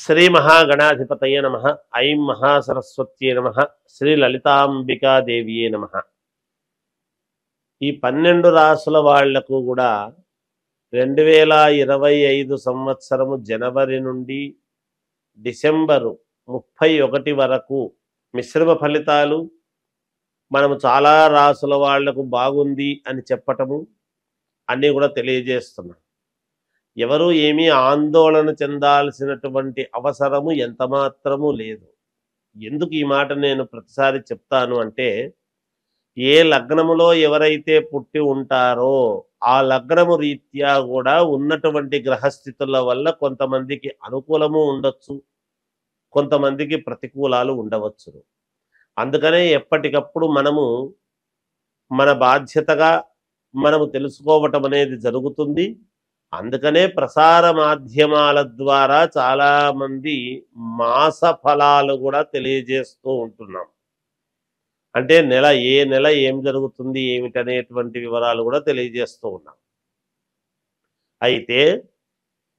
శ్రీ మహాగణాధిపతయ నమ. ఐం మహాసరస్వత్యే నమ. శ్రీ లలితాంబికాదేవియే నమ. ఈ 12 రాసుల వాళ్లకు కూడా 2025 సంవత్సరము జనవరి నుండి డిసెంబరు 31 వరకు మిశ్రమ ఫలితాలు మనము చాలా రాసుల వాళ్లకు బాగుంది అని చెప్పటము అన్నీ కూడా తెలియజేస్తున్నాం. ఎవరు ఏమీ ఆందోళన చెందాల్సినటువంటి అవసరము ఎంత మాత్రము లేదు. ఎందుకు ఈ మాట నేను ప్రతిసారి చెప్తాను అంటే, ఏ లగ్నములో ఎవరైతే పుట్టి ఉంటారో ఆ లగ్నము రీత్యా కూడా ఉన్నటువంటి గ్రహస్థితుల వల్ల కొంతమందికి అనుకూలము ఉండొచ్చు, కొంతమందికి ప్రతికూలాలు ఉండవచ్చు. అందుకనే ఎప్పటికప్పుడు మనము మన బాధ్యతగా మనము తెలుసుకోవటం అనేది జరుగుతుంది. అందుకనే ప్రసార మాధ్యమాల ద్వారా చాలామంది మాస ఫలాలు కూడా తెలియజేస్తూ ఉంటున్నాం. అంటే ఏ నెల ఏం జరుగుతుంది ఏమిటనేటువంటి వివరాలు కూడా తెలియజేస్తూ ఉన్నాం. అయితే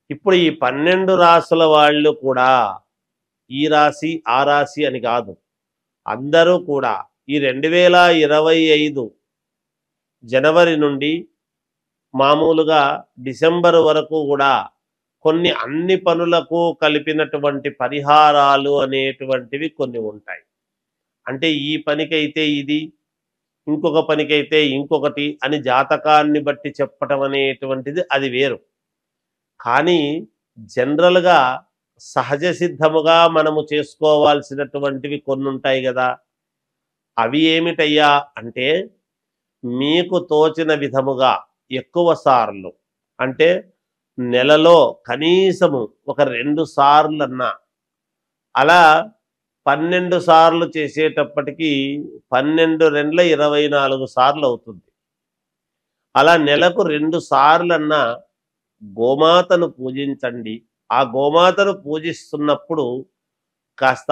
ఇప్పుడు ఈ 12 రాసుల వాళ్ళు కూడా ఈ రాశి ఆ రాశి అని కాదు, అందరూ కూడా ఈ 2025 జనవరి నుండి మామూలుగా డిసెంబర్ వరకు కూడా కొన్ని అన్ని పనులకు కలిపినటువంటి పరిహారాలు అనేటువంటివి కొన్ని ఉంటాయి. అంటే ఈ పనికైతే ఇది, ఇంకొక పనికైతే ఇంకొకటి అని జాతకాన్ని బట్టి చెప్పటం అనేటువంటిది అది వేరు. కానీ జనరల్గా సహజ సిద్ధముగా మనము చేసుకోవాల్సినటువంటివి కొన్ని ఉంటాయి కదా. అవి ఏమిటయ్యా అంటే, మీకు తోచిన విధముగా ఎక్కువ సార్లు, అంటే నెలలో కనీసము ఒక 2 సార్లన్నా, అలా 12 సార్లు చేసేటప్పటికి 12 2 24 సార్లు అవుతుంది. అలా నెలకు 2 సార్లన్నా గోమాతను పూజించండి. ఆ గోమాతను పూజిస్తున్నప్పుడు కాస్త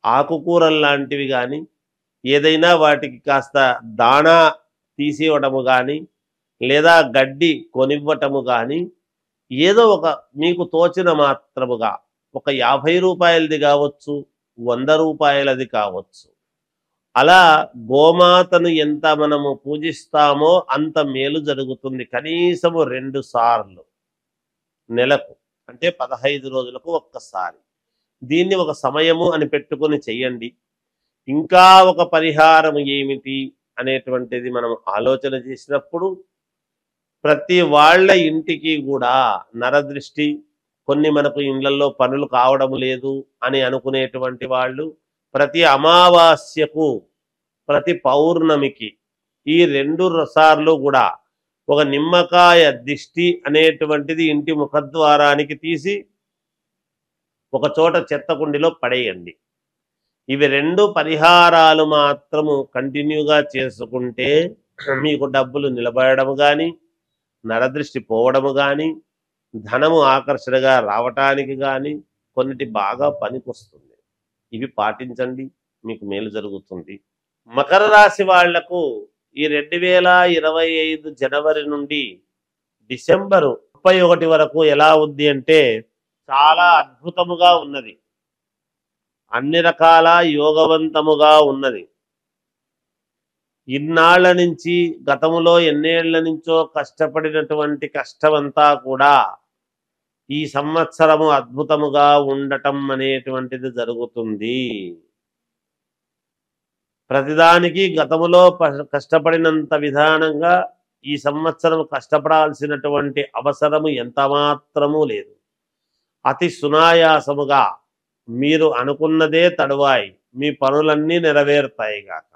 ఆకుకూరలు లాంటివి కానీ, ఏదైనా వాటికి కాస్త దాణా తీసివ్వడము కానీ, లేదా గడ్డి కొనివ్వటము కానీ, ఏదో ఒక మీకు తోచిన మాత్రముగా ఒక 50 రూపాయలది కావచ్చు, 100 రూపాయలది కావచ్చు, అలా గోమాతను ఎంత మనము పూజిస్తామో అంత మేలు జరుగుతుంది. కనీసము 2 సార్లు నెలకు, అంటే 15 రోజులకు ఒక్కసారి. దీన్ని ఒక సమయము అని పెట్టుకొని చెయ్యండి. ఇంకా ఒక పరిహారం ఏమిటి అనేటువంటిది మనం ఆలోచన చేసినప్పుడు, ప్రతి వాళ్ళ ఇంటికి కూడా నరదృష్టి, కొన్ని మనకు ఇళ్లలో పనులు కావడం లేదు అని అనుకునేటువంటి వాళ్ళు ప్రతి అమావాస్యకు, ప్రతి పౌర్ణమికి ఈ 2 సార్లు కూడా ఒక నిమ్మకాయ దిష్టి అనేటువంటిది ఇంటి ముఖద్వారానికి తీసి ఒక చోట చెత్త కుండిలో పడేయండి. ఇవి 2 పరిహారాలు మాత్రము కంటిన్యూగా చేసుకుంటే మీకు డబ్బులు నిలబడము కానీ, నరదృష్టి పోవడము కానీ, ధనము ఆకర్షణగా రావటానికి కానీ కొన్నిటి బాగా పనికొస్తుంది. ఇవి పాటించండి, మీకు మేలు జరుగుతుంది. మకర రాశి వాళ్లకు ఈ 2025 జనవరి నుండి డిసెంబరు 31 వరకు ఎలా ఉంది అంటే, చాలా అద్భుతముగా ఉన్నది. అన్ని రకాల యోగవంతముగా ఉన్నది. ఇన్నాళ్ల నుంచి, గతములో ఎన్నేళ్ల నుంచో కష్టపడినటువంటి కష్టమంతా కూడా ఈ సంవత్సరము అద్భుతముగా ఉండటం అనేటువంటిది జరుగుతుంది. ప్రతిదానికి గతములో కష్టపడినంత విధానంగా ఈ సంవత్సరం కష్టపడాల్సినటువంటి అవసరము ఎంత మాత్రమూ లేదు. అతి సునాయాసముగా మీరు అనుకున్నదే తడువాయి, మీ పనులన్నీ నెరవేరుతాయి గాక.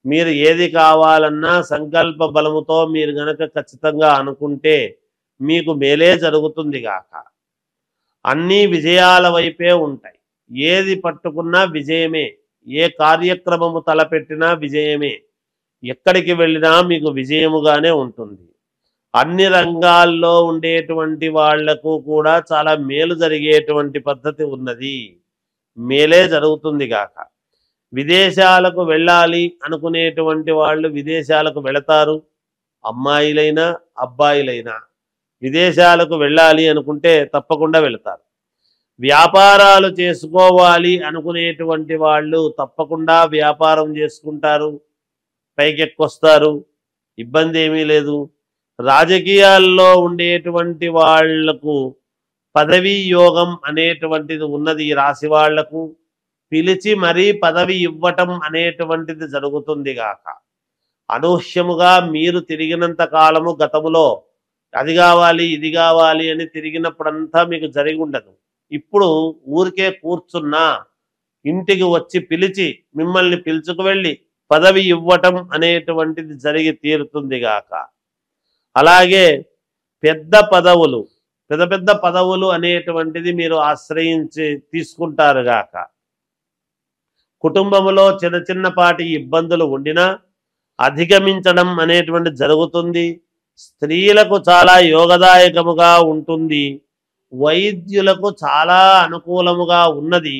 మీరు ఏది కావాలన్నా సంకల్ప బలముతో మీరు గనక ఖచ్చితంగా అనుకుంటే మీకు మేలే జరుగుతుంది గాక. అన్నీ విజయాల వైపే ఉంటాయి. ఏది పట్టుకున్నా విజయమే, ఏ కార్యక్రమము తలపెట్టినా విజయమే, ఎక్కడికి వెళ్ళినా మీకు విజయముగానే ఉంటుంది. అన్ని రంగాల్లో ఉండేటువంటి వాళ్లకు కూడా చాలా మేలు జరిగేటువంటి పద్ధతి ఉన్నది. మేలే జరుగుతుంది గాక. విదేశాలకు వెళ్ళాలి అనుకునేటువంటి వాళ్ళు విదేశాలకు వెళతారు. అమ్మాయిలైనా అబ్బాయిలైనా విదేశాలకు వెళ్ళాలి అనుకుంటే తప్పకుండా వెళతారు. వ్యాపారాలు చేసుకోవాలి అనుకునేటువంటి వాళ్ళు తప్పకుండా వ్యాపారం చేసుకుంటారు, పైకెక్కొస్తారు, ఇబ్బంది ఏమీ లేదు. రాజకీయాల్లో ఉండేటువంటి వాళ్లకు పదవీ యోగం అనేటువంటిది ఉన్నది. ఈ రాశి వాళ్లకు పిలిచి మరీ పదవి ఇవ్వటం అనేటువంటిది జరుగుతుంది గాక. అనూహ్యముగా మీరు తిరిగినంత కాలము గతములో అది కావాలి ఇది కావాలి అని తిరిగినప్పుడంతా మీకు జరిగి ఉండదు. ఇప్పుడు ఊరికే కూర్చున్నా ఇంటికి వచ్చి పిలిచి మిమ్మల్ని పిలుచుకు వెళ్ళి పదవి ఇవ్వటం అనేటువంటిది జరిగి తీరుతుంది గాక. అలాగే పెద్ద పెద్ద పదవులు అనేటువంటిది మీరు ఆశ్రయించి తీసుకుంటారు గాక. కుటుంబంలో చిన్నపాటి ఇబ్బందులు ఉండినా అధిగమించడం అనేటువంటి జరుగుతుంది. స్త్రీలకు చాలా యోగదాయకముగా ఉంటుంది. వైద్యులకు చాలా అనుకూలముగా ఉన్నది.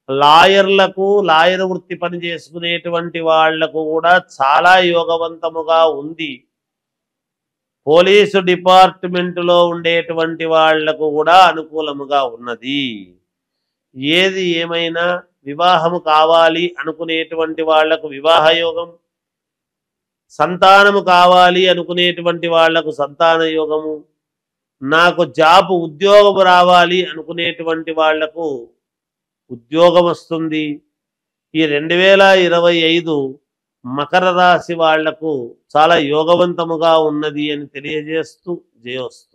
లాయర్ వృత్తి పని చేసుకునేటువంటి వాళ్లకు కూడా చాలా యోగవంతముగా ఉంది. పోలీసు డిపార్ట్మెంటులో ఉండేటువంటి వాళ్లకు కూడా అనుకూలముగా ఉన్నది. ఏది ఏమైనా వివాహము కావాలి అనుకునేటువంటి వాళ్లకు వివాహ యోగం, సంతానము కావాలి అనుకునేటువంటి వాళ్లకు సంతాన యోగము, నాకు ఉద్యోగం రావాలి అనుకునేటువంటి వాళ్లకు ఉద్యోగం వస్తుంది. ఈ 2025 మకర రాశి వాళ్లకు చాలా యోగవంతముగా ఉన్నది అని తెలియజేస్తూ జయోస్తు.